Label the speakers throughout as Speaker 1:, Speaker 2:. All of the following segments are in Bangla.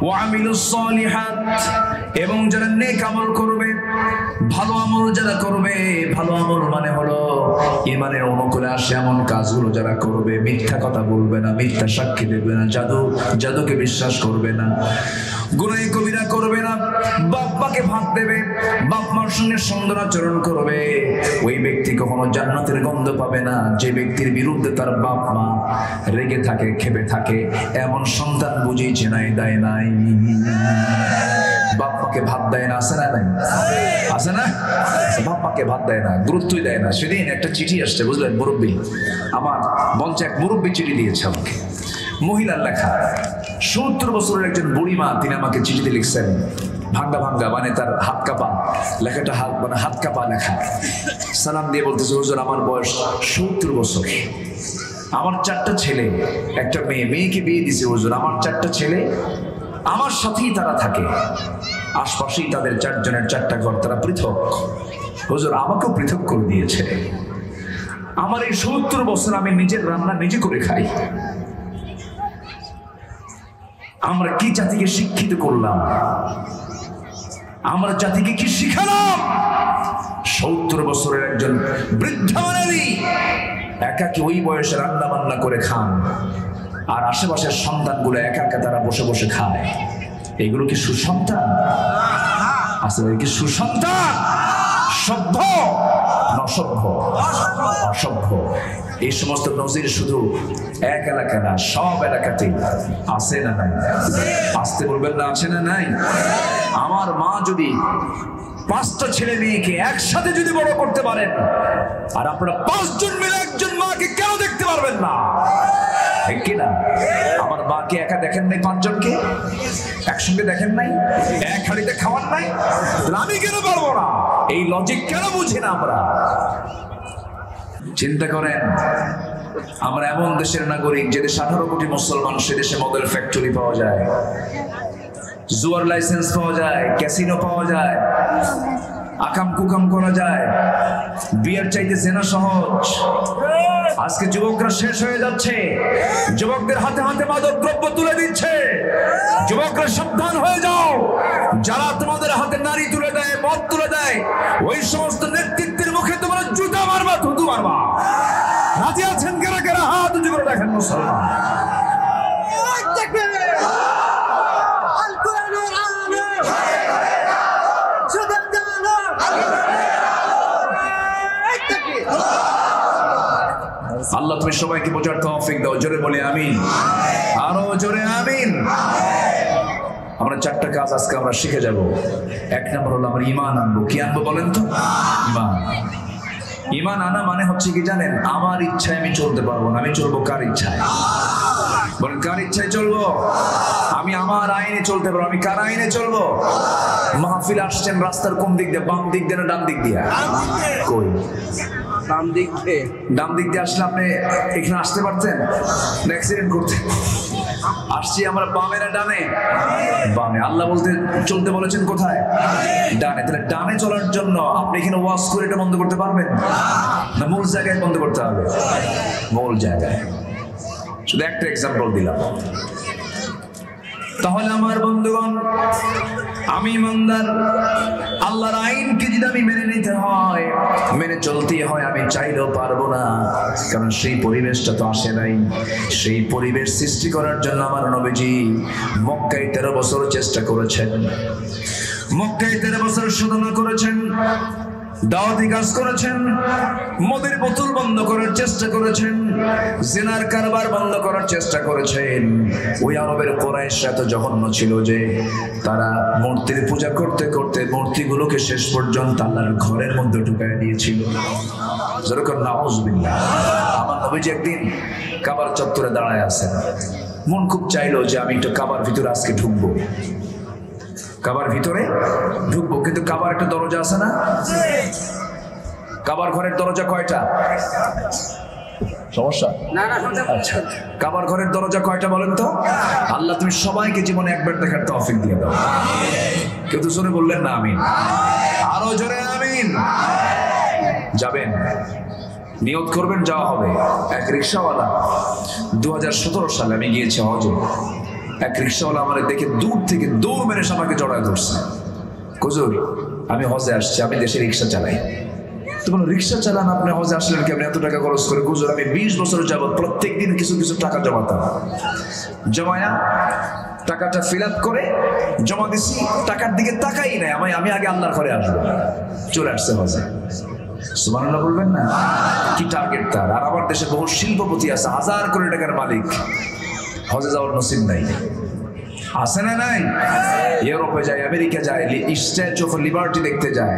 Speaker 1: ওয়া আমিলুস সালিহাত, এবং যারা নেক আমল করবে, ভালো আমল যারা করবে, ভালো আমল মানে হলো ঈমানের অনুকূলে আসে এমন কাজগুলো যারা করবে, মিথ্যা কথা বলবে না, মিথ্যা সাক্ষী দেবে না, জাদুকে বিশ্বাস করবে না, গুনাহ কবিরা করবে না, বাপ মাকে ভাত দেবে, বাপ মার সঙ্গে সুন্দর আচরণ করবে, ওই ব্যক্তি কখনো জান্নাতের গন্ধ পাবে না। যে ব্যক্তির বিরুদ্ধে তার বাপ মা রেগে থাকে, ক্ষেপে থাকে, এমন সন্তান বুঝি চেনাই দেয় নাই। বাপ মাকে ভাত দেয় না, আছে না? নাই আছে না? বাপ মাকে ভাত দেয় না, গুরুত্বই দেয় না। সেদিন একটা চিঠি আসছে, বুঝলেন, মুরব্বী, আমার মঞ্চে এক মুরব্বী চিঠি দিয়েছে আমাকে, মহিলার লেখা, ৭০ বছরের একজন বুড়িমা, তিনি আমাকে চিঠিতে লিখছেন, ভাঙ্গা ভাঙ্গা, মানে তার হাত কাঁপা লেখাটা, হাত কাঁপা লেখা। সালাম দিয়ে বলতেছে, হুজুর আমার বয়স ৭০ বছর, আমার 4টা ছেলে, একটা মেয়ে, মেয়েকে বিয়ে দিছে হুজুর, আমার 4টা ছেলে আমার সাথেই তারা থাকে, আশপাশেই তাদের 4 জনের 4টা ঘর, তারা পৃথক। হুজুর আমাকেও পৃথক করে দিয়েছে। আমার এই ৭০ বছর আমি নিজের রান্না নিজে করে খাই। আমরা কি জাতিকে শিক্ষিত করলাম? আমরা জাতিকে কি শিখালাম? ৭০ বছরের একজন বৃদ্ধা নারী একাকি ওই বয়সে রান্না বান্না করে খান, আর আশেপাশের সন্তানগুলো একা একা তারা বসে বসে খায়। এগুলো কি সুসন্তান? আসলে কি সুসন্তান? সভ্য না অসভ্য? অসভ্য। এই সমস্ত নজির শুধু এক এলাকা না, সব এলাকাতেই আছে না নাই? আসতে বলবেন না, আছে না নাই? আমার মা যদি 5টা ছেলে মেয়েকে একসাথে যদি বড় করতে পারেন, আর আপনারা 5 জন মিলে একজন মাকে কেন দেখতে পারবেন না? ঠিক কিনা? আমার মাকে একা দেখেন নাই, 5 জনকে একসঙ্গে দেখেন নাই, এক হাড়িতে খাওয়ান নাই, আমি কেন পারবো না? এই লজিক কেন বুঝি না আমরা? চিন্তা করেন, আমরা এমন দেশের নাগরিক যে দেশে 18 কোটি মুসলমান, সে দেশে মদের ফ্যাক্টরি পাওয়া যায়, জুয়ার লাইসেন্স পাওয়া যায়, ক্যাসিনো পাওয়া যায়, আকাম কুকাম করা যায়, বিয়ার চাইতে জেনা সহজ। আজকে যুবকরা শেষ হয়ে যাচ্ছে, যুবকদের হাতে হাতে মাদক দ্রব্য তুলে দিচ্ছে। যুবকরা সাবধান হয়ে যাও, যারা তোমাদের হাতে নারী তুলে দেয়, মদ তুলে দেয়, ওই সমস্ত নেতৃত্বের মুখে তোমরা জুতা মারবা, থুতু মারবা। রাজি আছেন কারা কারা? হাত উঁচু করে দেখেন মুসলমান। আল্লাহ তুমি সবাইকে বোঝার তৌফিক দাও। জোরে বলি আমিন, আরো জোরে আমিন। আমরা 4টা কাজ আজকে আমরা শিখে যাব। 1 নম্বর হলো আমরা ঈমান আনবো। কি আনবো বলেন তো? ঈমান। ঈমান আনা মানে হচ্ছে কি জানেন? আমার ইচ্ছায় আমি চলতে পারবো না, আমি চলবো কার ইচ্ছায়? বলেন, কার ইচ্ছায় চলবো? আমি আমার আইনে চলতে পারবো। আমি কার আইনে চলবো? মাহফিল আসছেন, রাস্তার কোন দিক দিয়ে? বাম দিক দিয়ে না ডান দিক দিয়ে? কই, ডান দিক দিয়ে। ডান দিক দিয়ে আসলে আপনি এখানে আসতে পারতেন, অ্যাক্সিডেন্ট করতে। আসছি আমরা বামে না ডানে? বামে। আল্লাহ বলতে চলতে বলেছেন কোথায়? ডানে। তাহলে ডানে চলার জন্য আপনি এখানে ওয়াজ করে এটা বন্ধ করতে পারবেন না? মূল জায়গায় বন্ধ করতে হবে, মূল জায়গায়। শুধু একটা এক্সাম্পল দিলাম। তাহলে আমার বন্ধুগণ, আমি ইমানদার, আল্লাহর আইনকে যদি আমি মেনে নিতে হয়, মেনে চলতে হয়, আমি চাইলেও পারবো না, কারণ সেই পরিবেশটা তো আসে নাই। সেই পরিবেশ সৃষ্টি করার জন্য আমার নবীজি মক্কায় 13 বছর চেষ্টা করেছেন, মক্কায় 13 বছর সাধনা করেছেন, দাওয়াতি কাজ করেছেন, মদের বোতল বন্ধ করার চেষ্টা করেছেন, জিনার কারবার বন্ধ করার চেষ্টা করেছেন। ওই আরবের কুরাইশরা এত জঘন্য ছিল যে তারা মূর্তির পূজা করতে করতে মূর্তিগুলোকে শেষ পর্যন্ত আল্লাহর ঘরের মধ্যে ঢুকায় দিয়েছিল। যেরকম নাউজুবিল্লাহ। আমার নবীজি একদিন কাবার চত্বরে দাঁড়ায় আছেন, মন খুব চাইলো যে আমি একটু কাবার ভিতরে আজকে ঢুকবো, কাবার ভিতরে ঢুকবো, কিন্তু কাবার একটা দরজা আছে না? কাবার ঘরের দরজা কয়টা? সমস্যা? আচ্ছা, কাবার ঘরের দরজা কয়টা বলেন তো? আল্লাহ তুমি সবাইকে জীবনে একবার দেখার তৌফিক দিয়ে দাও। কেউ তো জোরে বললেন না আমিন? আরো জোরে আমিন। যাবেন, নিয়ত করবেন, যাওয়া হবে। এক রিক্সাওয়ালা 2017 সালে আমি গিয়েছি হজে, এক রিক্সাওয়ালা আমার দেখে দূর থেকে দৌড় মেরে আমাকে জড়ায় ধরছে, হুজুর আমি হজে আসছি, আমি দেশে রিক্সা চালাই। তো বলো রিক্সা চালান, আপনি হজে আসলেন কি, আপনি এত টাকা খরচ করে? হুজুর আমি 20 বছর যাবত প্রত্যেক দিন কিছু কিছু টাকা জমাতাম, জমায়া টাকাটা ফিল আপ করে জমা দিছি, টাকার দিকে তাকাই নাই, আমি আগে আল্লাহর ঘরে আসবো, চলে আসছে হজে। সুবহানাল্লাহ বলবেন না? কি টার্গেট তার! আর আমার দেশে বহু শিল্পপতি আছে, হাজার কোটি টাকার মালিক, হজে যাওয়ার নসিব নাই। আছে না নাই? ইউরোপে যায়, আমেরিকা যায়, স্ট্যাচু অফ লিবার্টি দেখতে যায়,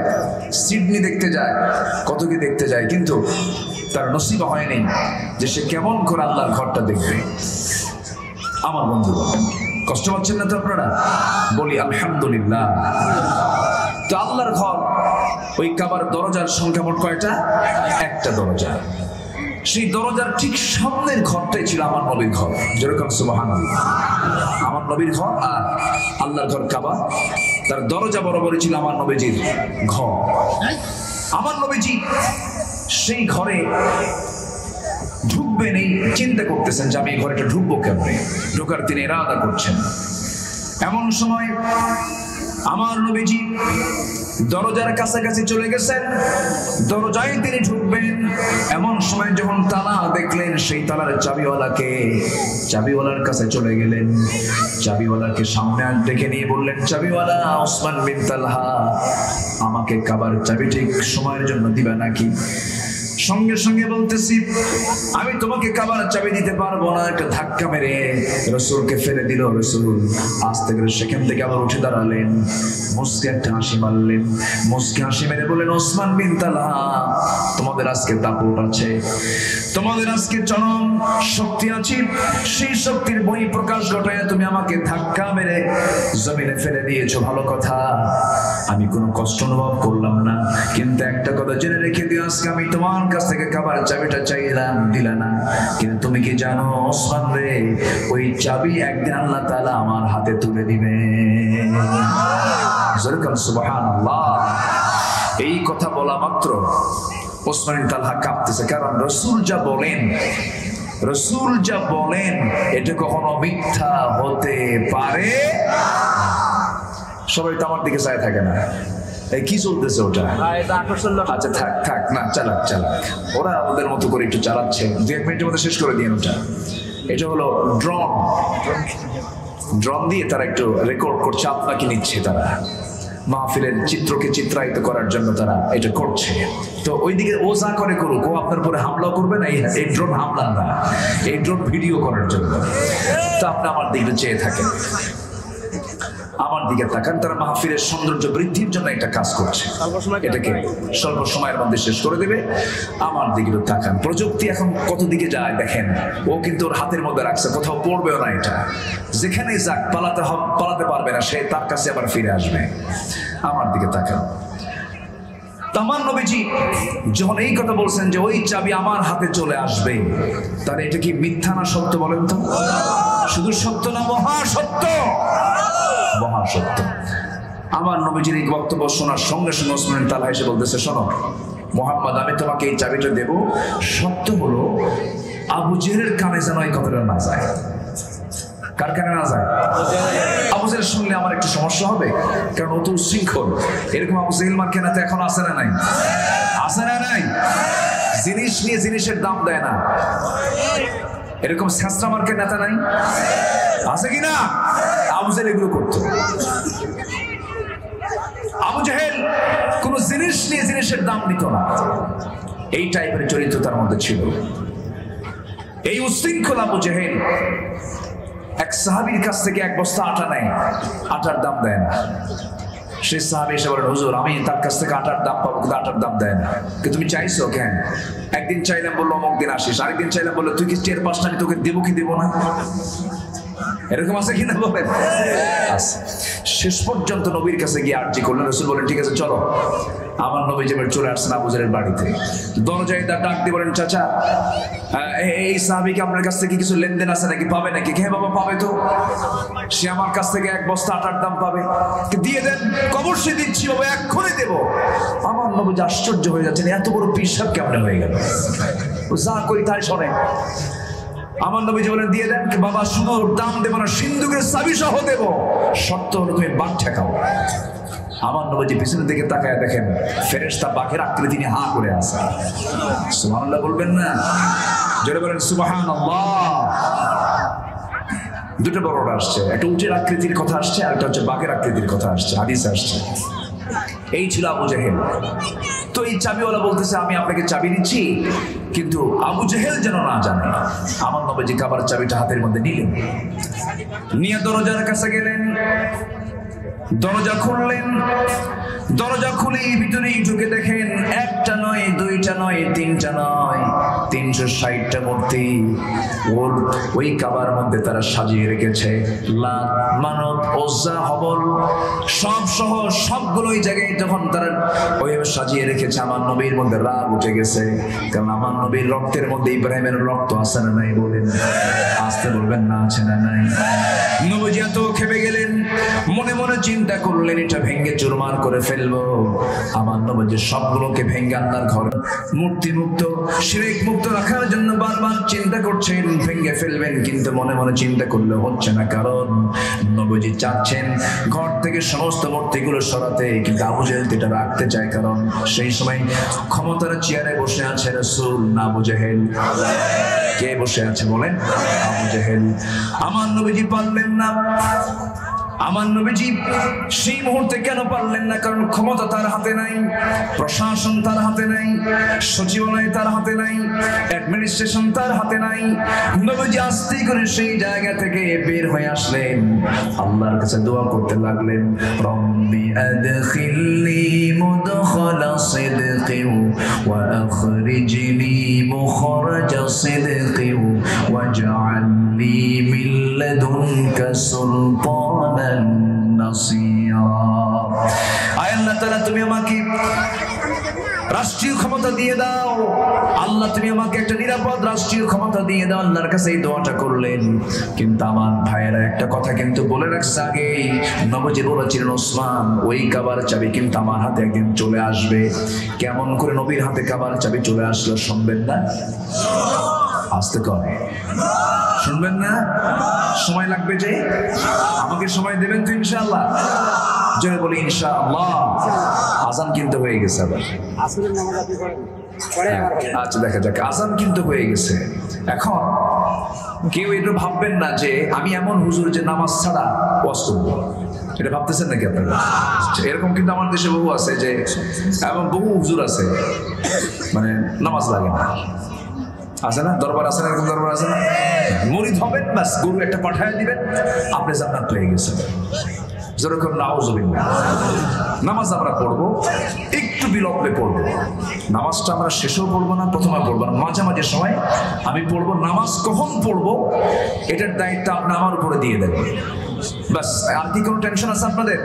Speaker 1: সিডনি দেখতে যায়, কত কি দেখতে যায়, কিন্তু তার নসিব হয়নি যে সে কেমন করে আল্লাহর ঘরটা দেখবে। আমার বন্ধু কষ্ট পাচ্ছেন না তো আপনারা? বলি আলহামদুলিল্লাহ। তো আল্লাহর ঘর, ওই কাবার দরজার সংখ্যা মোট কয়টা? একটা দরজা। সেই দরজার ঠিক সামনের ঘরটাই ছিল আমার নবীর ঘর। যেরকম সুবহানাল্লাহ, আমার নবীর ঘর আর আল্লাহর ঘর কাবা, তার দরজা বরাবরই ছিল আমার নবীজির ঘর। আমার নবীজি সেই ঘরে ঢুকবেন, এই চিন্তা করতেছেন যে আমি এই ঘরে ঢুকবো কেমনে, ঢোকার তিনি ইরাদা করছেন। এমন সময় আমার নবীজি দরজার কাছাকাছি চলে গেছেন, দরজায় তিনি ঢুকবেন। এমন সময় যখন তালা দেখলেন, সেই তালার চাবিওয়ালার কাছে চলে গেলেন, চাবিওয়ালাকে সামনে ডেকে নিয়ে বললেন, চাবিওয়ালা ওসমান বিন তালহা, আমাকে কাবার চাবি ঠিক সময়ের জন্য দিবা নাকি? সঙ্গে সঙ্গে বলতেছি, আমি তোমাকে কাবার চাবি দিতে পারবো না। একটা ধাক্কা মেরে রাসূলকে ফেলে দিল। রাসূল আস্তে করে সেখান থেকে আবার উঠে দাঁড়ালেন, মুস্কি একটা হাসি মারলেন, মুস্কি হাসি মেরে বললেন, ওসমান বিন তালহা, তোমাদের আজকে দাপট আছে, তোমাদের আজকে চরম শক্তি আছে, সেই শক্তির বই প্রকাশ ঘটায় তুমি আমাকে ধাক্কা মেরে জমিনে ফেলে দিয়েছো, ভালো কথা, আমি কোনো কষ্ট অনুভব করলাম না। কিন্তু একটা কথা জেনে রেখে দিও, আজকে আমি তোমার কাছ থেকে কাবার চাবিটা চাইলাম, দিলা না। কিন্তু তুমি কি জানো ওসমান রে, ওই চাবি একদিন আল্লাহ তাআলা আমার হাতে তুলে দিবে। সুবহানাল্লাহ। এই কথা বলা মাত্র ওসমান বিন তালহা কাঁপতেছে, কারণ রাসূল যা বলেন এটা কখনো মিথ্যা হতে পারে। সবাই তো আমার দিকে চায় থাকে না, এই কি চলতেছে ওটা? আচ্ছা থাক না, চালাক ওরা ওদের মতো করে একটু চালাচ্ছে, 2-1 মিনিটের মধ্যে শেষ করে দিয়ে ওটা। এটা হলো ড্রোন দিয়ে তারা একটু রেকর্ড করছে, আপনাকে নিচ্ছে তারা মাহফিলের চিত্রকে চিত্রায়িত করার জন্য তারা এটা করছে। তো ওইদিকে ও যা করে করুক, ও আপনার উপরে হামলা করবে না। এই ড্রোন হামলা না, এই ড্রোন ভিডিও করার জন্য। তো আপনি আমার দিকে চেয়ে থাকেন, আমার দিকে তাকান, তারা মাহফিলের সৌন্দর্য বৃদ্ধির জন্য একটা কাজ করছে, এটাকে স্বল্প সময়ের মধ্যে শেষ করে দেবে। আমার দিকে তাকান, প্রযুক্তি এখন কত দিকে যায় দেখেন, ও কিন্তু ওর হাতের মধ্যে রাখছে, কোথাও পড়বেও না। এটা যেখানে যাক পালাতে পারবে না, সে তার কাছে আবার ফিরে আসবে। আমার দিকে তাকান। আমার নবীজি যখন এই কথা বলছেন যে ওই চাবি আমার হাতে চলে আসবে, তাহলে এটা কি মিথ্যা না সত্য বলেন তো? শুধু সত্য না, মহাসত্য। আমার নবীজির এই বক্তব্য শোনার সঙ্গে সঙ্গে ওসমান বিন তালহা এসে বলতেছে, শোনো মুহাম্মদ, আমি তোমাকে এই চাবিটা দেব, সত্য হলো আবু জেহেলের কানে যেন এই কথাটা না যায়। কার কানে না যায়? আবু জেহেল শুনলে আমার একটু সমস্যা হবে, কারণ ও তো উচ্ছৃঙ্খল। এরকম আবু জেহেল মার্কে তো এখন আসে না নাই? জিনিস নিয়ে জিনিসের দাম দেয় না, এরকম ছেঁচড়া মার্কে নেতা নাই? আছে কিনা? আবু জেহেল এগুলো করতো। আবু জেহেল কোন জিনিস নিয়ে জিনিসের দাম নিত না, এই টাইপের চরিত্র তার মধ্যে ছিল। এই উচ্ছৃঙ্খল আবু জেহেল এক সাহাবীর কাছ থেকে 1 বস্তা আটা নেয়, আটার দাম দেয় না। সেই সাহাবী এসে বলেন, হুজুর আমি তার কাছ থেকে আটার দাম পাবো, কিন্তু আটার দাম দেয় না। কিন্তু তুমি চাইছো কেন? একদিন চাইলাম বললো অমুক দিন আসিস, আরেকদিন চাইলাম বললো তুই কি টের পাস না, তোকে দেবো কি দেবো না? এরকম আছে কিনা বলেন? শেষ পর্যন্ত নবীর কাছে গিয়ে আর্জি করলেন। রাসূল বলেন, ঠিক আছে চলো। আমার নবী যেবার চলে আসছেন আবু জেহেলের বাড়িতে, দরজায় ডাক দিয়ে বলেন, চাচা এই সাহাবীকে আপনার কাছ থেকে কিছু লেনদেন আছে নাকি, পাবে নাকি? হ্যাঁ বাবা পাবে তো, সে আমার কাছ থেকে 1 বস্তা আটার দাম পাবে, দিয়ে দেন। অবশ্যই দিচ্ছি বাবা, এক্ষুনি দেবো। আমার নবী আশ্চর্য হয়ে যাচ্ছেন, এত বড় পিসাব কেমন হয়ে গেল, যা করি তাই শোনে। আমার নবীজি বলেন দিয়ে দেন। বাবা শুধু দাম দেবো না, সিন্ধুকের চাবি সহ দেব, শর্ত হলো তুমি বাঘ ঠেকাও। আমার নবীজি পিছনের দিকে তাকায় দেখেন ফেরেশতা বাঘের আকৃতি নিয়ে হা করে আছে। সুবহানাল্লাহ বলবেন না? জোরে বলেন সুবহানাল্লাহ। দুটো বড় আসছে, একটা উটের আকৃতির কথা আসছে, আর একটা হচ্ছে বাঘের আকৃতির কথা আসছে, হাদিসে আসছে। এই ছিল আবু জেহেল। তো এই চাবিওয়ালা বলতেছে আমি আপনাকে চাবি দিচ্ছি, কিন্তু আবু জেহেল যেন না জানে। আমার নবীজি কাবার চাবিটা হাতের মধ্যে নিলেন, নিয়ে দরজার কাছে গেলেন, দরজা খুললেন। দরজা খুলে ভিতরে ঢুকে দেখেন একটা নয়, দুইটা নয়, তিনটা নয়, 360টা মূর্তি ওই কাবার মধ্যে তারা সাজিয়ে রেখেছে। লাত, মানত, উজ্জা, হবল সব সহ সবগুলো ওই জায়গায় যখন তারা ওইভাবে সাজিয়ে রেখেছে, আমার নবীর মধ্যে রাগ উঠে গেছে। কারণ আমার নবীর রক্তের মধ্যে ইব্রাহিমের রক্ত আছে না নাই? বলেন, আসতে বলবেন না আছে না নাই? নবীজি এত খেপে গেলেন, মনে মনে চিন্তা করলেন এটা ভেঙ্গে চুরমার করে ফেলবো। আমার নবীজি সবগুলোকে ভেঙ্গে আল্লাহর ঘর মূর্তি মুক্ত, শিরক মুক্ত রাখার জন্য বারবার চিন্তা করছেন ভেঙ্গে ফেলবেন, কিন্তু মনে মনে চিন্তা করলে হচ্ছে না। কারণ নবীজি চাচ্ছেন ঘর থেকে সমস্ত মূর্তিগুলো সরাতে, কিন্তু আবু জেহেল এটা রাখতে চায়। কারণ সেই সময় ক্ষমতার চেয়ারে বসে আছে রাসূল, না আবু জেহেল? কে বসে আছে বলেন? আবু জেহেল। আমার নবীজি পারলেন না। আমার নবীজি সেই মুহূর্তে কেন পারলেন না? কারণ ক্ষমতা তার হাতে নাই, প্রশাসন তার হাতে নাই, সচিবালয় তার হাতে নাই, অ্যাডমিনিস্ট্রেশন তার হাতে নাই। নবীজি আস্তে করে সেই জায়গা থেকে বের হয়ে আসলেন, আল্লাহর কাছে দোয়া করতে লাগলেন, রব্বি আদখিলনি মুদখালা সিদকিন ওয়া আখরিজনি মুখরাজা সিদকিন ওয়াজআলনি মিন লাদুনকা সুলতানান নাসীরা। আয় আল্লাহ তাআলা তুমি আমাকে রাষ্ট্রীয় ক্ষমতা দিয়ে দাও, আল্লাহ তুমি আমাকে একটা নিরাপদ রাষ্ট্রীয় ক্ষমতা দিয়ে দাও। আল্লাহর কাছে এই দোয়াটা করলেন। কিন্তু আমার ভাইয়েরা একটা কথা কিন্তু বলে রাখছে আগে, নবীজি বলেছিলেন ওসমান ওই কাবার চাবি কিন্তু আমার হাতে একদিন চলে আসবে। কেমন করে নবীর হাতে কাবার চাবি চলে আসলো শুনবেন না? আসতে কয় শুনবেন না? সময় লাগবে যে, আমাকে সময় দেবেন তো ইনশাআল্লাহ? জোরে বলি ইনশাআল্লাহ। আজান কিন্তু হয়ে গেছে আবার। আচ্ছা দেখা যাক, আজান কিন্তু হয়ে গেছে। এখন কেউ এটা ভাববেন না যে আমি এমন হুজুর যে নামাজ ছাড়া ওয়াজ করবো, এটা ভাবতেছেন নাকি আপনারা? এরকম কিন্তু আমার দেশে বহু আছে, যে এমন বহু হুজুর আছে মানে নামাজ লাগে না, আছে না? দরবার আছে না? এরকম দরবার আছে না? মুরিদ হবেন, বাস গরু একটা পাঠায় দিবেন, আপনি জান্নাত পেয়ে গেছেন। যেরকম নাউজুবিল্লাহ। নামাজ আমরা পড়বো, একটু বিলম্বে পড়বো। নামাজটা আমরা শেষেও পড়বো না, প্রথমে পড়বো না, মাঝামাঝি সময় আমি পড়বো। নামাজ কখন পড়বো এটার দায়িত্ব আপনি আমার উপরে দিয়ে দেবেন। বাস, আর কি কোনো টেনশন আছে আপনাদের?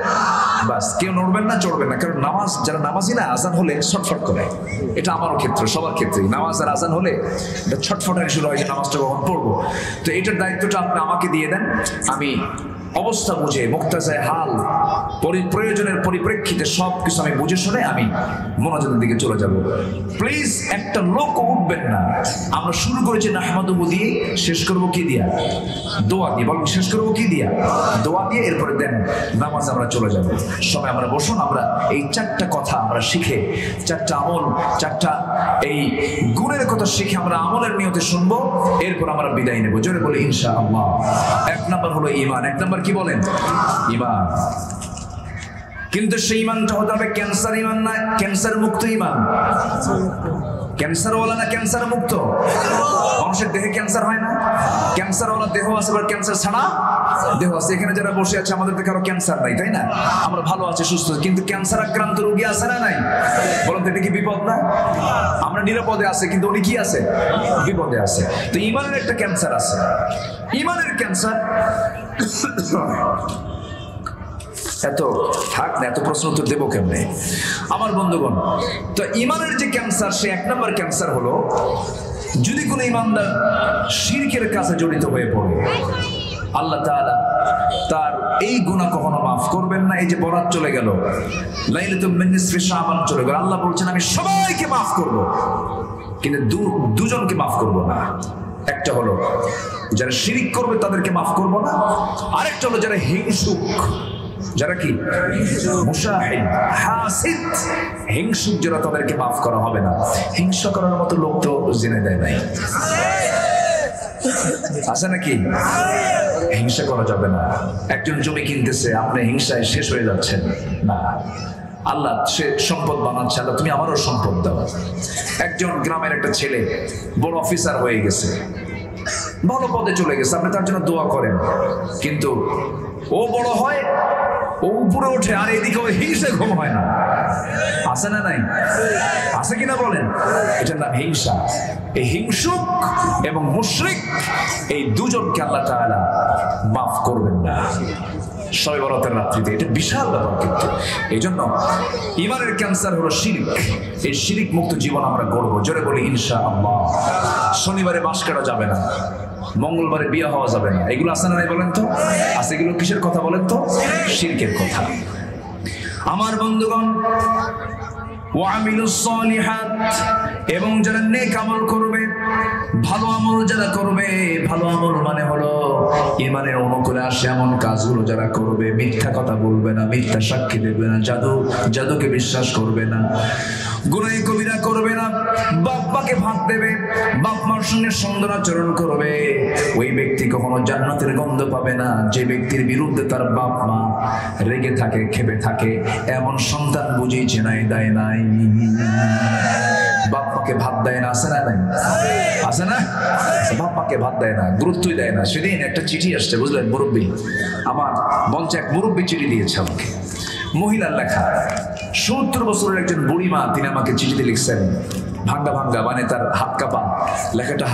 Speaker 1: বাস, কেউ নড়বেন না, চড়বেন না। কারণ নামাজ, যারা নামাজি না, আজান হলে ছটফট করে। এটা আমারও ক্ষেত্রে, সবার ক্ষেত্রেই। নামাজ আর আজান হলে এটা ছটফটানি শুরু হয় যে নামাজটা কখন পড়বো। তো এটার দায়িত্বটা আপনি আমাকে দিয়ে দেন। আমি অবস্থা বুঝে, মুক্তাজায় হাল, প্রয়োজনের পরিপ্রেক্ষিতে সবকিছু আমি বুঝে শুনে আমি মোনাজাতের দিকে চলে যাব। প্লিজ একটা লোক উঠবেন না। আমরা শুরু করেছি নাহমাদুহু দিয়ে, শেষ করবো কি দিয়া? দোয়া দিয়ে। বলুন শেষ করবো কি দিয়া? দোয়া দিয়ে। এরপরে দেন নামাজ আমরা চলে যাব। সবাই আমরা বসুন, আমরা এই 4টা কথা আমরা শিখে, 4টা আমল, 4টা এই গুণের কথা শিখে আমরা আমলের নিয়তে শুনবো। এরপর আমরা বিদায় নেব। জোরে বলে ইনশাআল্লাহ। 1 নাম্বার হলো ঈমান। 1 নাম্বার কি বলেন? ঈমান। কিন্তু সেই ঈমানটা হতে হবে ক্যান্সার ঈমান না, ক্যান্সার মুক্ত ঈমান। ক্যান্সারওয়ালা না ক্যান্সার মুক্ত? মানুষের দেহে ক্যান্সার হয় না? ক্যান্সারওয়ালা দেহ আছে, আবার ক্যান্সার ছাড়া দেহ আছে। এখানে যারা বসে আছে আমাদের থেকে আরো ক্যান্সার নাই, তাই না? আমরা ভালো আছি, সুস্থ, কিন্তু ক্যান্সার আক্রান্ত রোগী আছে না নাই? বলুন তো, এটা কি বিপদ না? আমরা নিরাপদে আছে, কিন্তু উনি কি আছে? বিপদে আছে। তো ঈমানের একটা ক্যান্সার আছে। ঈমানের ক্যান্সার এত থাক না, এত প্রশ্ন উত্তর দেবো কেমনে আমার বন্ধুগণ? তো ঈমানের যে ক্যান্সার, সে 1 নম্বর ক্যান্সার হলো, যদি কোনো ঈমানদার শিরকের কাছে জড়িত হয়ে পড়ে, আল্লাহ তাআলা তার এই গুনাহ কখনো মাফ করবেন না। এই যে বরাত চলে গেল, লাইলাতুল নিসফি শাবান চলে গেল, আল্লাহ বলছেন আমি সবাইকে মাফ করব, কিন্তু দুজনকে মাফ করব না। একটা হলো যারা শিরিক করবে তাদেরকে মাফ করব না, আরেকটা হলো যারা হিংসুক, যারা কি মুশাহিদ হাসিদ, হিংসুক যারা, তাদেরকে মাফ করা হবে না। হিংসা করার মতো লোক তো জেনে দেয় নাই, আছে নাকি? হিংসা করা যাবে না। একজন জমি কিনতেছে, আপনি হিংসায় শেষ হয়ে যাচ্ছেন না, আল্লাহ সে সম্পদ বানাচ্ছে, আল্লাহ তুমি আমারও সম্পদ দাও। একজন গ্রামের একটা ছেলে বড় অফিসার হয়ে গেছে, ভালো পদে চলে গেছে, আপনি তার জন্য দোয়া করেন, কিন্তু ও বড় হয়, ও উপরে ওঠে, আর এদিকে ওই হিংসা ঘুম হয় না। আছে না নাই? আছে কিনা বলেন? এটার নাম হিংসা। এই হিংসুক এবং মুশরিক, এই দুজনকে আল্লাহ তাআলা মাফ করবেন না শবে বরাতের রাত্রিতে। এটা বিশাল ব্যাপার কিন্তু। এই জন্য ইমানের ক্যান্সার হলো শিরক। এই শিরক মুক্ত জীবন আমরা গড়বো, জোরে বলি ইনশাআল্লাহ। শনিবারে বাস কাটা যাবে না, মঙ্গলবারে বিয়ে হওয়া যাবে না, এগুলো আছে না নাই বলেন তো? আছে। এগুলো কিসের কথা বলেন তো? শিরকের কথা। আমার বন্ধুগণ, ওয়ামিলুস সলিহাত, এবং যারা নেক আমল করবে, ভালো আমল যারা করবে, ভালো আমল মানে হলো ইমানের অনুকূলে আসে এমন কাজগুলো যারা করবে। মিথ্যা কথা বলবে না, মিথ্যা সাক্ষী দেবে না, জাদুকে বিশ্বাস করবে না, গুনাহ কবিরা করবে না, বাপ মাকে ভাত দেবে, বাপ মার সঙ্গে সুন্দর আচরণ করবে। ওই ব্যক্তি কখনো জান্নাতের গন্ধ পাবে না। যে ব্যক্তির বিরুদ্ধে তার বাপ মা রেগে থাকে, ক্ষেপে থাকে, এমন সন্তান বুঝেই চেনাই দেয় নাই। বাপ মাকে ভাত দেয় না, আছে না নাই? আছে না? বাপ মাকে ভাত দেয় না, গুরুত্বই দেয় না। সেদিন একটা চিঠি আসছে, বুঝলেন, মুরব্বী, আমার মঞ্চে এক মুরব্বী চিঠি দিয়েছে আমাকে, মহিলার লেখা। ৭০ বছরের একজন বুড়িমা, তিনি আমাকে চিঠিতে লিখছেন, ভাঙ্গা ভাঙ্গা, মানে তার হাত কাঁপা লেখাটা,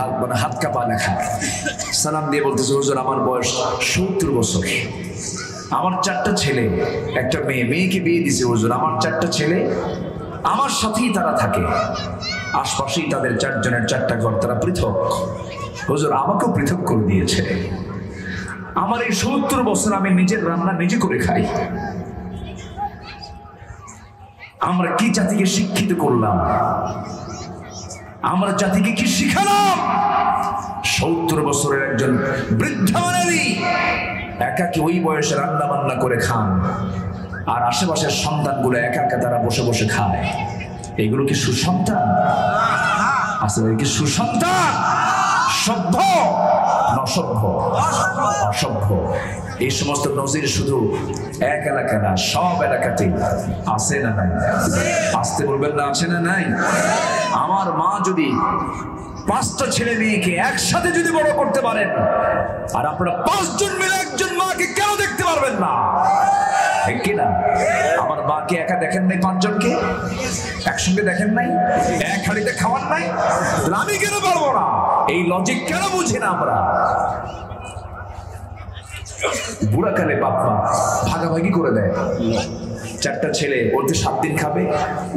Speaker 1: হাত কাঁপা লেখা। সালাম দিয়ে বলতেছে, হুজুর আমার বয়স ৭০ বছর, আমার 4টা ছেলে, একটা মেয়ে, মেয়েকে বিয়ে দিছে হুজুর, আমার 4টা ছেলে, আমার সাথেই তারা থাকে, আশপাশেই তাদের 4 জনের 4টা ঘর, তারা পৃথক। হুজুর আমাকেও পৃথক করে দিয়েছে। আমার এই ৭০ বছর আমি নিজের রান্না নিজে করে খাই। আমরা কি জাতিকে শিক্ষিত করলাম? আমরা জাতিকে কি শিখালাম? ৭০ বছরের একজন বৃদ্ধা নারী একাকি ওই বয়সে রান্না বান্না করে খান, আর আশেপাশের সন্তানগুলো একা একা তারা বসে বসে খায়। এগুলো কি সুসন্তান? আসলে কি সুসন্তান? সভ্য না অসভ্য? অসভ্য। এই সমস্ত নজির শুধু এক এলাকা না, সব এলাকাতেই আছে না নাই? আসতে বলবেন না, আছে না নাই? আমার মা যদি 5টা ছেলে মেয়েকে একসাথে যদি বড় করতে পারেন, আর আপনারা 5 জন মিলে একজন মাকে কেন দেখতে পারবেন না? ঠিক কিনা? আমার মাকে একা দেখেন নাই, 5 জনকে একসঙ্গে দেখেন নাই, এক হাড়িতে খাওয়ান নাই, আমি কেন পারবো না? এই লজিক কেন বুঝি না আমরা? বুড়াকালে বাপ মা ভাগাভাগি করে দেয়। 4টা ছেলে, ওতে 7 দিন খাবে,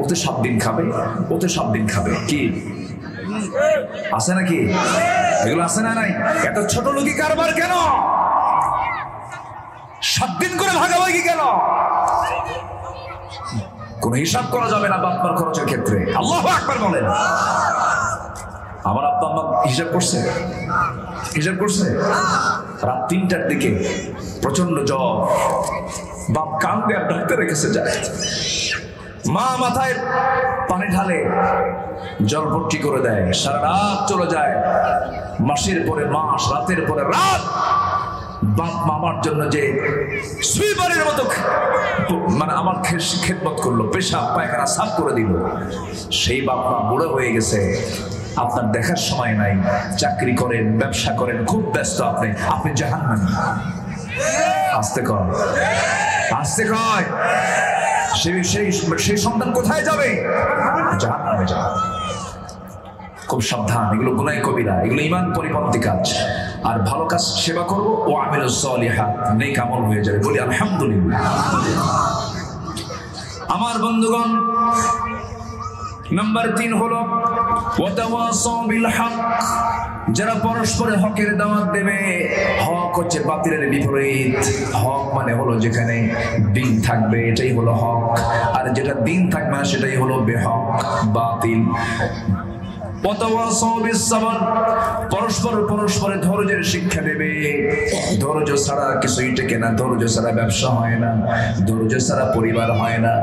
Speaker 1: ওতে 7 দিন খাবে, ওতে 7 দিন খাবে। কি আছে নাকি? এগুলো আছে না নাই? এত ছোট লোকি কারবার কেন? 7 দিন করে ভাগাভাগি কেন? কোন হিসাব করা যাবে না বাপ মার খরচের ক্ষেত্রে। আল্লাহু আকবার বলেন। আমার আব্বা আম্মা হিসাব করছে? হিসাব করছে? রাত 3টার দিকে প্রচন্ড জ্বর, বাপ কান্দে আর ডাক্তারের কাছে যায়, মা মাথায় পানি ঢালে, জল ভর্তি করে দেয়, সারা রাত চলে যায়, মাসের পরে মাস, রাতের পরে রাত। বাপ মামার জন্য যে সুইপারের মতো মানে আমার খেদমত করলো, পেশাব পায়খানা সাফ করে দিল, সেই বাপ মা বুড়ো হয়ে গেছে, আপনার দেখার সময় নাই, চাকরি করেন, ব্যবসা করেন, খুব ব্যস্ত, আপনি জাহান্নামী। আস্তে কর, আস্তে কয়। সেই সন্তান কোথায় যাবে? জাহান্নামে যাবে। খুব সাবধান, এগুলো গুনাহ কবিরা, এগুলো ঈমান পরিপন্থী কাজ। আর ভালো কাজ সেবা করবো, ও আমিলুস সলিহাত, নেক আমল হয়ে যাবে। বলি আলহামদুলিল্লাহ। আমার বন্ধুগণ, নাম্বার 3 হলো ওয়াতাওয়াসাউ বিল হক। যারা পরস্পরের হকের দাওয়াত দেবে। হক হচ্ছে বাতিলের বিপরীত। হক মানে হলো যেখানে দিন থাকবে, এটাই হলো হক, আর যেটা দিন থাকবে না সেটাই হলো বেহক, বাতিল। পরস্পর পরস্পরে ধৈর্যের শিক্ষা দেবে। ধৈর্য ছাড়া কিছুই টেকে না, ধৈর্য ছাড়া ব্যবসা হয় না, ধৈর্য ছাড়া পরিবার হয় না,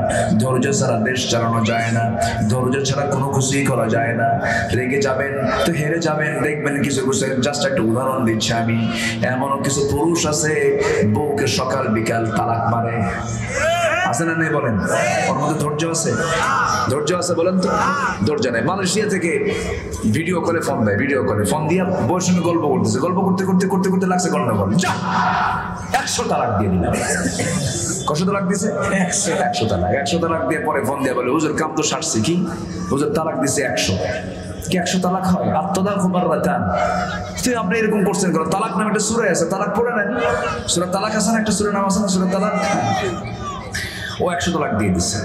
Speaker 1: ধৈর্য ছাড়া দেশ চালানো যায় না, ধৈর্য ছাড়া কোনো কিছুই করা যায় না। রেগে যাবেন তো হেরে যাবেন, দেখবেন কিছু কিছু, জাস্ট একটা উদাহরণ দিচ্ছি আমি, এমনও কিছু পুরুষ আছে বউকে সকাল বিকাল তালাক মারে, আছে না নেই বলেন? ওর মধ্যে ধৈর্য আছে? ধৈর্য আছে বলেন তো? ধৈর্য নেই। মালয়েশিয়া থেকে ভিডিও কলে ফোন দেয়, ভিডিও কলে ফোন দিয়ে বউয়ের সঙ্গে গল্প করতেছে, গল্প করতে করতে করতে করতে লাগছে গন্ডগোল, যা 100 তালাক দিয়ে দিলাম। কত তালাক দিছে? 100 তালাক। 100 তালাক দিয়ে পরে ফোন দিয়ে বলে, হুজুর কাম তো সারছি। কি হুজুর তালাক দিছে 100? কি 100 তালাক হয়? আত্মদা খুবার রাতান। তুই আপনি এরকম করছেন কেন? তালাক নামে একটা সূরা আছে, তালাক পড়ে নেন। সূরা তালাক আছে না, একটা সূরা নাম আছে না সূরা তালাক? ও 100 তালাক দিয়ে দিচ্ছে।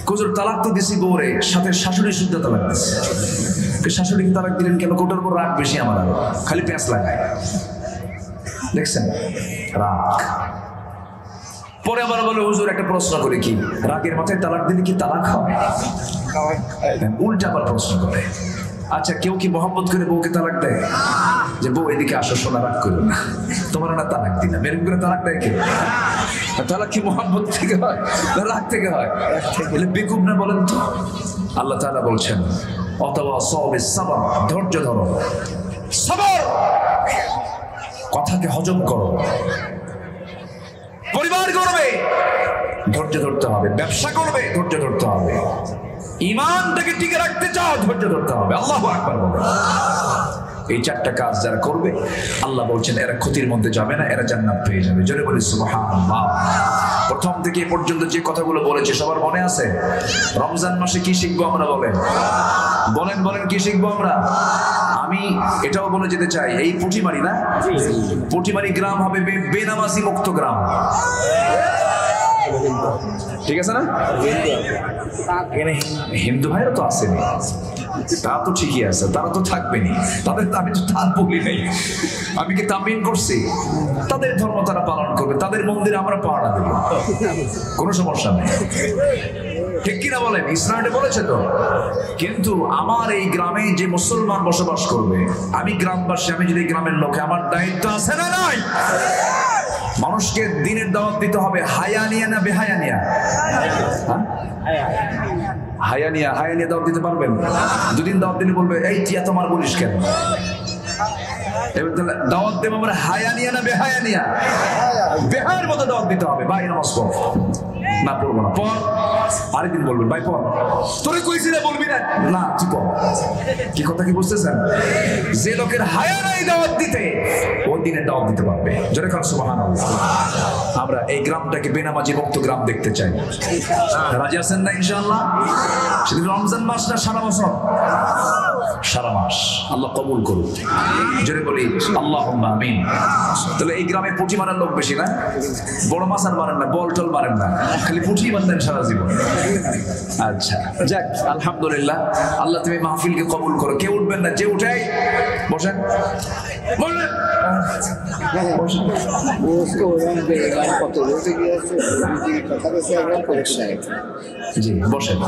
Speaker 1: হুজুর তালাক তো দিছি বউরে, সাথে শাশুড়ি শুদ্ধ তালাক দিচ্ছে। শাশুড়িকে তালাক দিলেন কেন? কোটার উপর রাগ বেশি আমার, আরো খালি পেঁচ লাগায়, দেখছেন রাগ। পরে আবার বলে, হুজুর একটা প্রশ্ন করে, কি রাগের মাথায় তালাক দিলে কি তালাক হয়? উল্টা আবার প্রশ্ন করে, আচ্ছা কেউ কি মহব্বত করে বউকে তালাক দেয়? যে বউ এদিকে আসো, শোনা, রাগ করো না, তোমার না তালাক দিলাম, এরকম করে তালাক দেয় কে? তালাক কি মহব্বত থেকে হয় না রাগ থেকে হয়? এলে বেকুব না বলেন তো? আল্লাহ তাআলা বলছেন, অথবা সবে সাবর, ধৈর্য ধরো, সবর, কথাকে হজম করো। পরিবার করবে, ধৈর্য ধরতে হবে। ব্যবসা করবে, ধৈর্য ধরতে হবে। ঈমানটাকে টিকে রাখতে চাও, ধৈর্য ধরতে হবে। আল্লাহু আকবার বলে। এই 4টা কাজ যারা করবে, আল্লাহ বলছেন এরা ক্ষতির মধ্যে যাবে না, এরা জান্নাত পেয়ে যাবে। জোরে বলি সুবহানাল্লাহ। প্রথম থেকে এ পর্যন্ত যে কথাগুলো বলেছি সবার মনে আছে? রমজান মাসে কি শিখবো আমরা বলেন? বলেন বলেন, কি শিখবো আমরা? আমি এটাও বলে যেতে চাই, এই পুঁটিমারি না, পুঁটিমারি গ্রাম হবে বেনামাজি মুক্ত গ্রাম, ঠিক আছে না? হিন্দু ভাইরা তো আসেনি, তা তো ঠিকই আছে, তারা তো থাকবেনি, তাদের আমি তো তার বলি নাই, আমি কি তামিন করছি? তাদের ধর্ম তারা পালন করবে, তাদের মন্দিরে আমরা পাহারা দেব, কোনো সমস্যা নেই, ঠিক কিনা বলেন? ইসলামে বলেছে তো। কিন্তু আমার এই গ্রামে যে মুসলমান বসবাস করবে, আমি গ্রামবাসী, আমি যদি গ্রামের লোক, আমার দায়িত্ব আছে না নাই? মানুষকে দিনের দাওয়াত দিতে হবে। হায়ানিয়া না বেহায়ানিয়া? হায়ানিয়া। হায়ানিয়া দাওয়াত দিতে পারবেন? দুদিন দাওয়াত দিলে বলবে, এই টিয়া তোমার বলিস কেন? দাওয়াত দেব আমরা হায়ানিয়া না বেহায়ানিয়া? বেহায়ের মতো দাওয়াত দিতে হবে। ভাই নামাজ পড়, না পড়বো না, পড়। আরেকদিন বলবেন, ভাই পড়, তোরে কইছি না বলবি না, না তুই পড়। কি কথা কি বুঝতেছেন? যে লোকের হায়া নাই দাওয়াত দিতে, ও দিনে দাওয়াত দিতে পারবে। জোরে কার সুবহানাল্লাহ। আমরা এই গ্রামটাকে বেনামাজি মুক্ত গ্রাম দেখতে চাই। রাজি আছেন না ইনশাআল্লাহ? শুধু রমজান মাস না, সারা বছর? সারা মাস। আল্লাহ কবুল করুন। জোরে বলি আল্লাহুম্মা আমিন। তাহলে এই গ্রামে পুঁটি মারার লোক বেশি না? বড় মাছ আর মারেন না, বল টল মারেন না, খালি পুঁটি মারেন সারা জীবন। আচ্ছা যাক, আলহামদুলিল্লাহ। আল্লাহ তুমি মাহফিলকে কবুল করো। কেউ উঠবেন না, যে উঠাই বসেন, বললেন জি বসেন,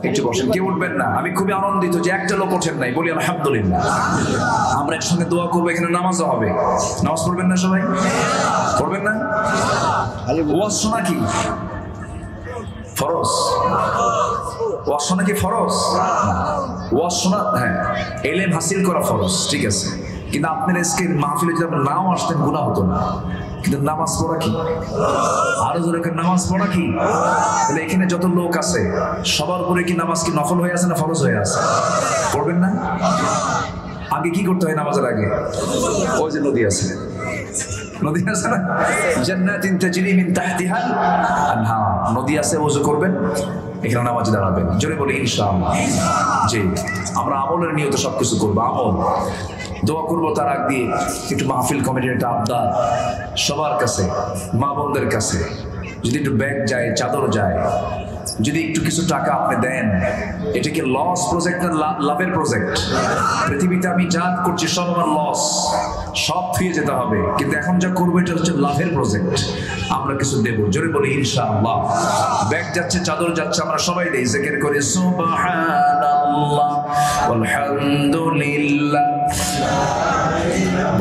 Speaker 1: একটু বসেন, কেউ উঠবেন না। আমি খুবই আনন্দিত যে একটা লোক ওঠেন নাই, বলি আলহামদুলিল্লাহ। আমরা একসঙ্গে দোয়া করবো, এখানে নামাজও হবে। নামাজ পড়বেন না সবাই? পড়বেন না? ওয়াজ শোনা কি ফরজ? ওয়াজ শোনা কি ফরজ? ওয়াজ শোনা, হ্যাঁ, ইলম হাসিল করা ফরজ, ঠিক আছে। কিন্তু আপনার আজকে মাহফিলে যদি আপনার নাও আসতেন গুনাহ হতো না। কিন্তু নামাজ পড়া কি? আরো জোরে নামাজ পড়া কি? তাহলে এখানে যত লোক আছে সবার উপরে কি নামাজ কি নফল হয়ে আছে না ফরজ হয়ে আছে? পড়বেন না? আগে কি করতে হয় নামাজের আগে? ওই যে নদী আছে, নদী আছে না, জান্নাতিন তাজরি মিন তাহতিহাল আনহার, নদী আছে, ওযু করবেন, এখানে নামাজে দাঁড়াবেন। জোরে বলি ইনশাআল্লাহ। জি, আমরা আমলের নিয়তে সবকিছু করবো, আমল দোয়া করবো। তার আগ দিয়ে একটু মাহফিল কমিটির একটা আবদার সবার কাছে, মা বোনদের কাছে, যদি একটু ব্যাগ যায়, চাদর যায়, যদি একটু কিছু টাকা আপনি দেন, এটা কি লস প্রজেক্ট না লাভের প্রজেক্ট? পৃথিবীতে আমি যা করছি সব আমার লস, সব ফিরে যেতে হবে, কিন্তু এখন যা করবো এটা হচ্ছে লাভের প্রজেক্ট। আমরা কিছু দেব, জোরে বলি ইনশাআল্লাহ। ব্যাগ যাচ্ছে, চাদর যাচ্ছে, আমরা সবাই দেই, জিকির করি সুবহানাল্লাহ। সুবহানাল্লাহ আলহামদুলিল্লাহ।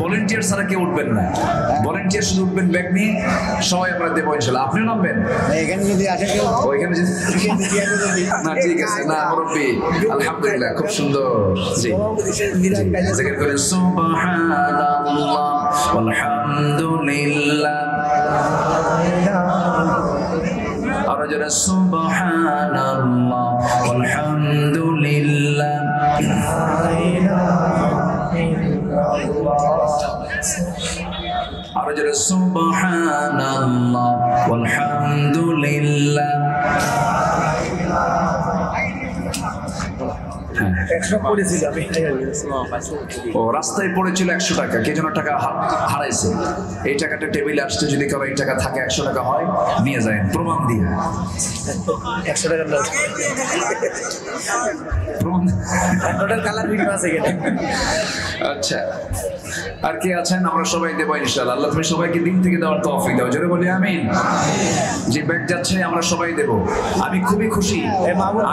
Speaker 1: ভলান্টিয়ার ছাড়া কেউ উঠবেন না, ভলান্টিয়ার শুধু উঠবেন ব্যাগ নিয়ে, সবাই আমরা দেবো ইনশাআল্লাহ। আপনিও নামবেন
Speaker 2: এখানে যদি আসে কেউ
Speaker 1: ওইখানে যদি না, ঠিক আছে না মুরব্বি, আলহামদুলিল্লাহ খুব সুন্দর। জি জিকির করেন সুবহানাল্লাহ আলহামদুলিল্লাহ, আর যারা সুবহানাল্লাহ আলহামদুলিল্লাহ। আর যারা সুবহানাল্লাহ আলহামদুলিল্লাহ। ও রাস্তায় পড়েছিল 100 টাকা, কে যেন টাকা হারাইছে, এই টাকাটা টেবিলে আসছে, যদি কারো এই টাকা থাকে 100 টাকা হয় নিয়ে যায় প্রমাণ দিয়ে।
Speaker 2: 100 টাকার নোট
Speaker 1: প্রমাণ
Speaker 2: নোটের কালার ভিডিও আছে এখানে।
Speaker 1: আচ্ছা, আর কে আছেন? আমরা সবাই দেবো ইনশাআল্লাহ। আল্লাহ তুমি সবাইকে দিন থেকে দেওয়ার তৌফিক দাও, জোরে বলি আমিন। যে ব্যাগ যাচ্ছে আমরা সবাই দেব। আমি খুবই খুশি,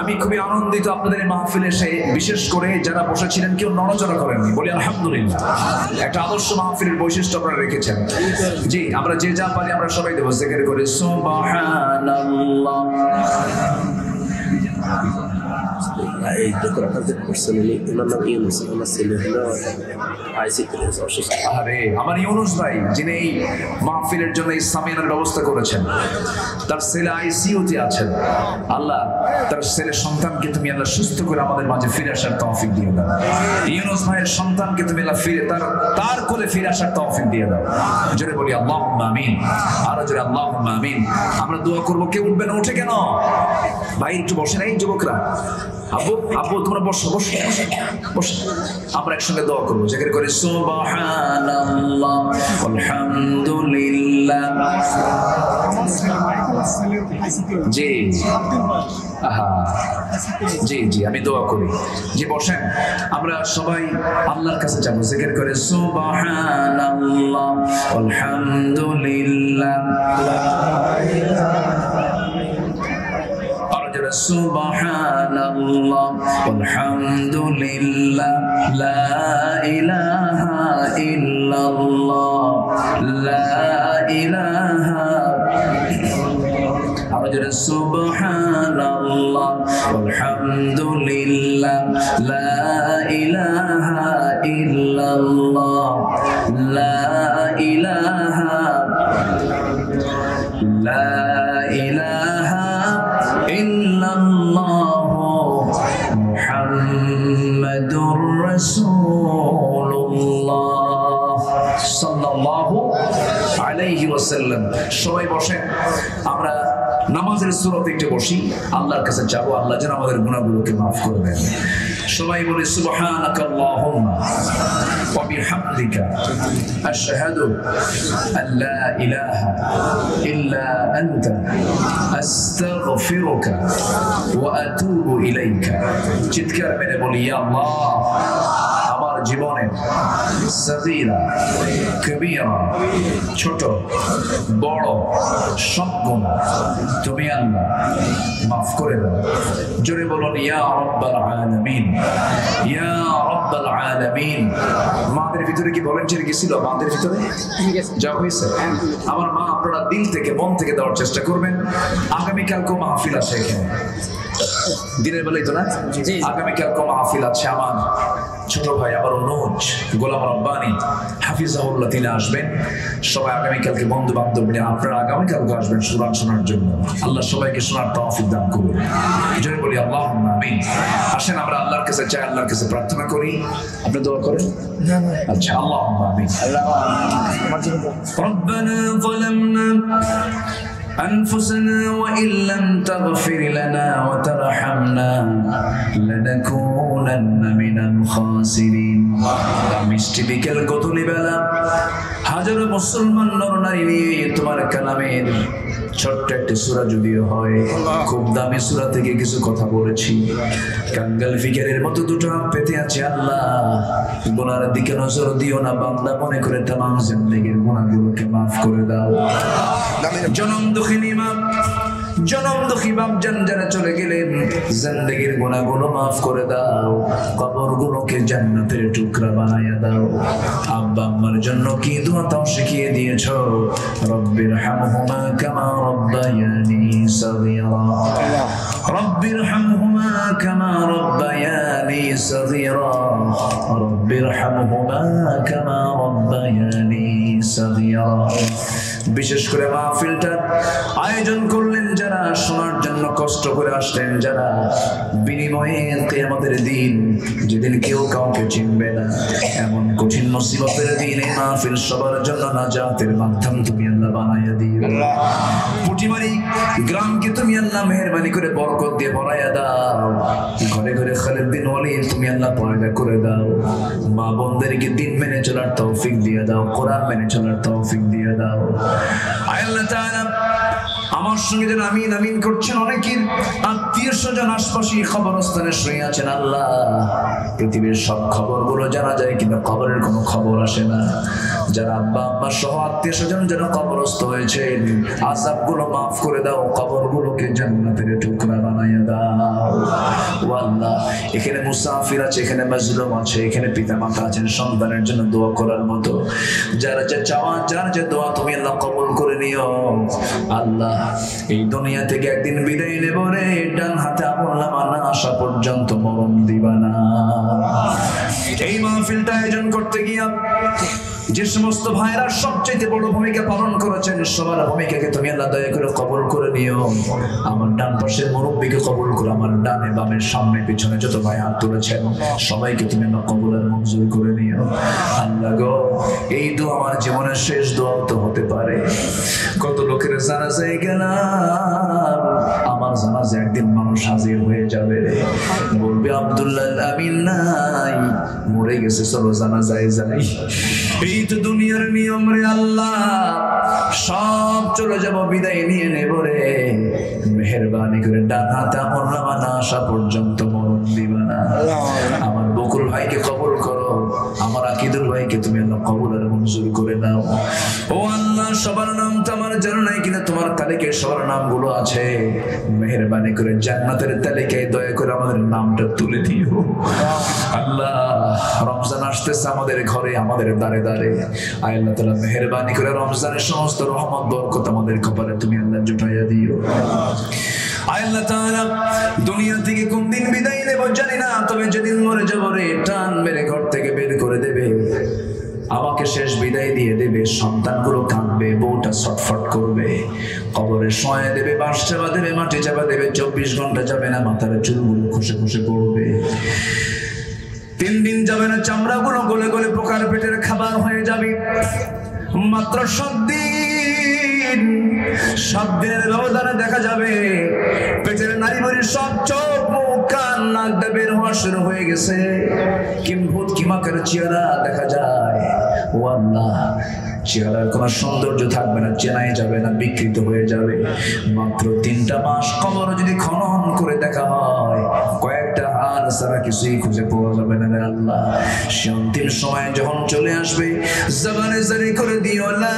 Speaker 1: আমি খুবই আনন্দিত আপনাদের এই মাহফিলে এসে, বিশেষ করে যারা বসেছিলেন কেউ নড়াচড়া করেননি, বলি আলহামদুলিল্লাহ। একটা আদর্শ মাহফিলের বৈশিষ্ট্য আপনারা রেখেছেন। জি, আমরা যে যা পারি আমরা সবাই দেবো। জিকির করে সুবহানাল্লাহ।
Speaker 3: এই ডক্টর আপনাদের পার্সোনালি ওনার নাম ইউনুস, ওনার ছেলে হলো অসুস্থ।
Speaker 1: আরে আমার ইউনুস ভাই, যিনি এই মাহফিলের জন্য এই সামিয়ানার ব্যবস্থা করেছেন, তার ছেলে আইসিইউতে আছেন। আল্লাহ তার ছেলে সন্তানকে তুমি আল্লাহ সুস্থ করে আমাদের মাঝে ফিরে আসার তৌফিক দিয়ে দাও। ইউনুস ভাইয়ের সন্তানকে তুমি আল্লাহ ফিরে তার কোলে ফিরে আসার তৌফিক দিয়ে দাও। জোরে বলি আল্লাহুম্মা আমিন, আরো জোরে আল্লাহুম্মা আমিন। আমরা দোয়া করব, কেউ উঠবে না, উঠে কেন ভাই? একটু বসেন এই যুবকরা, আব্বু আব্বু তোমরা বসো বসো বসো, আমরা একসঙ্গে দোয়া করবো। জিকির করে সুবহানাল্লাহ আলহামদুলিল্লাহ। জি জি জি, আমি দোয়া করি। জি বসেন, আমরা সবাই আল্লাহর কাছে যাবো। জিকির করে সুবহানাল্লাহ আলহামদুলিল্লাহ। সুবহানাল্লাহ আলহামদুলিল্লাহ, লা ইলাহা ইল্লাল্লাহ, লা ইলাহা। আর সুবহানাল্লাহ আলহামদুলিল্লাহ, লা ইলাহা ইল্লাল্লাহ, লা ইলাহা, লা ইলাহা ইল্লাল্লাহু মুহাম্মাদুর রাসূলুল্লাহ সাল্লাল্লাহু আলাইহি ওয়াসাল্লাম। সবাই বসেন, আমরা নামাজের সূরাতে একটু বসি, আল্লাহর কাছে যাব, আল্লাহ যেন আমাদের গুনাহগুলোকে মাফ করে দেন। সবাই বলি সুবহানাকাল্লাহুম্মা ওয়া বিহামদিকা আশহাদু আল্লা ইলাহা ইল্লা আনতা আস্তাগফিরুকা ওয়া আতুবু ইলাইকা। চিৎকার মেরে বলি ইয়া আল্লাহ, আমার জীবনে সগীরা কবিরা, ছোট বড় সব গুনাহ তুমি আল্লাহ মাফ করে দাও। জোরে বলুন ইয়া রাব্বাল আলামিন, ইয়া রাব্বাল আলামিন। মাদের ভিতরে কি ভলান্টিয়ার গেছিল? মাদের ভিতরে যা হয়েছে, আমার মা আপনারা দিল থেকে মন থেকে দেওয়ার চেষ্টা করবেন। আগামীকালকেও মাহফিল আছে এখানে, দিনের বেলায় তো না, আগামীকালকেও মাহফিল আছে। আমার ছোট ভাই আবার অনুজ গোলাম রব্বানি হাফিজাহুল্লাহ তিনি আসবেন। সবাই আগামীকালকে বন্ধু বান্ধব নিয়ে আপনারা আগামীকালকে আসবেন সুরান শোনার জন্য। আল্লাহ সবাইকে শোনার তৌফিক দান করুন। জোরে বলি আল্লাহুম্মা আমিন। আসেন আমরা আল্লাহর কাছে চাই, আল্লাহর কাছে প্রার্থনা করি। আপনি দোয়া করেন। আচ্ছা, আল্লাহুম্মা আমিন। রব্বানা যালামনা أنفسنا وإن لم تغفر لنا وترحمنا لنكونن من الخاسرين। মিষ্টি বিকেল গধূলি বেলা হাজারো মুসলমান নরনারী নিয়ে তোমার কালামের ছোট্ট একটা সূরা যদিও হয়, খুব দামি সূরা থেকে কিছু কথা বলেছি। কাঙ্গাল ফিকিরের মতো দুটো হাত পেতে আছে। আল্লাহ গুনার দিকে নজর দিও না, বান্দা মনে করে তামাম জিন্দেগির গুনাহগুলোকে মাফ করে দাও। জনম দুঃখিনী মা জনম দুঃখী বাপজান যারা চলে গেলেন, জিন্দেগির গুনাহগুলো মাফ করে দাও, কবরগুলোকে জান্নাতের টুকরা বানায়া দাও। আব্বা আম্মার জন্য কি দোয়া তাও শিখিয়ে দিয়েছো, রব্বির হামহুমা কামা রব্বায়ানি সগীরা, রব্বির হামহুমা কামা রব্বায়ানি সগীরা, রব্বির হামহুমা কামা রব্বায়ানি সগীরা। বিশেষ করে মাহফিলটার আয়োজন করলেন যারা, শোনার জন্য কষ্ট করে আসলেন যারা, বিনিময়ে কিয়ামতের দিন যেদিন কেউ কাউকে চিনবে না, এমন কঠিন মুসিবতের দিন এই মাহফিল সবার জন্য নাজাতের মাধ্যম তুমি আল্লাহ বানাইয়া দিও। পুটিমারি গ্রামকে তুমি আল্লাহ মেহেরবানি করে বরকত দিয়ে ভরাইয়া দাও, ঘরে ঘরে খালিদ বিন ওয়ালিদ তুমি আল্লাহ পয়দা করে দাও, মা বোনদেরকে দিন মেনে চলার তৌফিক দিয়ে দাও, কোরআন মেনে চলার তৌফিক দিয়ে দাও। আল্লাহ তাআলা আমার সঙ্গে যেন আমিন আমিন করছেন অনেকের আত্মীয় স্বজন আশপাশে খবরস্থানে শুয়ে আছেন। আল্লাহ পৃথিবীর সব খবরগুলো জানা যায় কিন্তু খবরের কোনো খবর আসে না। যারা আব্বা আম্মা সহ আত্মীয় স্বজন যারা কবরস্থ হয়েছেন, আযাবগুলো মাফ করে দাও, কবরগুলোকে জান্নাতের টুকরা বানাইয়া দাও। ও আল্লাহ, এখানে মুসাফির আছে, এখানে মাজলুম আছে, এখানে পিতামাতা আছেন সন্তানের জন্য দোয়া করার মতো, যারা যা চাওয়া যার যে দোয়া তুমি আল্লাহ কবুল করে নিও। আল্লাহ এই দুনিয়া থেকে একদিন বিদায় নেব রে, ডান হাতে আমল নামা না আসা পর্যন্ত মরণ দিবা না। এই মাহফিলটা আয়োজন করতে গিয়া যে সমস্ত ভাইরা সবচেয়ে বড় ভূমিকা পালন করেছেন, সবার ভূমিকাকে তুমি আল্লাহ দয়া করে কবুল করে নিও। আমার ডান পাশের মুরব্বীকে কবুল করো, আমার ডানে বামে সামনে পিছনে যত ভাই হাত তুলেছেন সবাইকে তুমি আল্লাহ কবুল আর মঞ্জুর করে নিও। আল্লাহ গো, এই দোয়া আমার জীবনের শেষ দোয়া তো হতে পারে। কত লোকের জানাজায় গেলাম, আমার জানাজায় একদিন মানুষ হাজির হয়ে যাবে, বলবে আব্দুল্লাহ আমিন নাই, মরে গেছে, চলো জানাজায় যাই। এই তো দুনিয়ার নিয়ম রে আল্লাহ, সব চলে যাব, বিদায় নিয়ে নেব রে, মেহেরবানি করে ডান হাতে আমল নামা না আসা পর্যন্ত মরণ দিবা না। আমার বকুল ভাইকে কবুল করো, আমার আকিদুল ভাইকে তুমি আল্লাহ কবুল আর মঞ্জুর করে নাও। ও আল্লাহ, সবার নাম তো আমার জানা নাই কিন্তু তোমার তালিকায় সবার নামগুলো আছে, মেহেরবানি করে জান্নাতের তালিকায় দয়া করে আমাদের নামটা তুলে দিও। আল্লাহ, রমজান আসতেছে আমাদের ঘরে, আমাদের দ্বারে দ্বারে, আয় আল্লাহ তাআলা মেহেরবানি করে রমজানের সমস্ত রহমত বরকত আমাদের কপালে তুমি আল্লাহ জুটাইয়া দিও। আয় আল্লাহ তাআলা, দুনিয়া থেকে কোন দিন বিদায় নেব জানি না, তবে যেদিন মরে যাব রে, টান মেরে ঘর থেকে বের করে দেবে, আমাকে শেষ বিদায় দিয়ে দেবে, সন্তানগুলো কাঁদবে, বউটা ছটফট করবে, কবরে শোয়া দেবে, বাঁশ চাপা দেবে, মাটি চাপা দেবে, 24 ঘন্টা যাবে না মাথার চুলগুলো খসে খসে পড়বে, 3 দিন যাবে না চামড়াগুলো গলে গলে পোকার পেটের খাবার হয়ে যাবে। মাত্র 7 দিনের ব্যবধানে দেখা যাবে পেটের নাড়িভুড়ি সব চোখ মুখ কান নাক বের হওয়া শুরু হয়ে গেছে, কিম্ভূত কিমাকের চেহারা দেখা যায়। ও আল্লাহ, চেহারার কোনো সৌন্দর্য থাকবে না, চেনাই যাবে না, বিকৃত হয়ে যাবে। মাত্র 3টা মাস কবর যদি খনন করে দেখা হয়, কয়েকটা হাড় ছাড়া কিছুই খুঁজে পাওয়া যাবে না রে আল্লাহ। সে অন্তিম সময় যখন চলে আসবে, জবানে জারি করে দিও লা